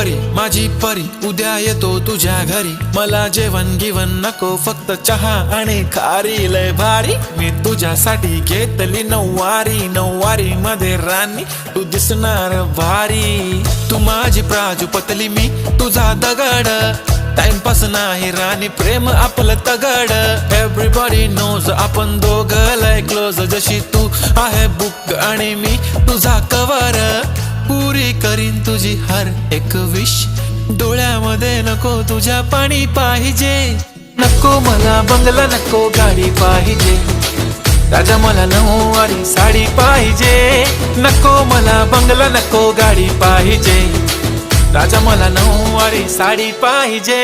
परी माझी परी उद्या येतो तुझ्या घरी, मला जेवण गिवण नको फक्त चहा आणि खारी, लय भारी मी तुझ्यासाठी घेतली नऊवारी, नऊवारी मध्ये राणी तू दिसणार भारी, तू माझी प्राजूपतली मी तुझा दगड, टाइमपास नाही राणी प्रेम आपलं तगड, एव्हरीबॉडी नोज आपण दोघं लय क्लोज, जशी तू आहे बुक आणि मी तुझा कवर, पुरी करीन तुझी हर एक विश, डोळ्यामध्ये नको तुझ्या पाणी पाहिजे, नको मला बंगला नको गाडी पाहिजे, राजा मला नऊवारी साडी पाहिजे, नको मला बंगला नको गाडी पाहिजे, राजा मला नऊवारी साडी पाहिजे।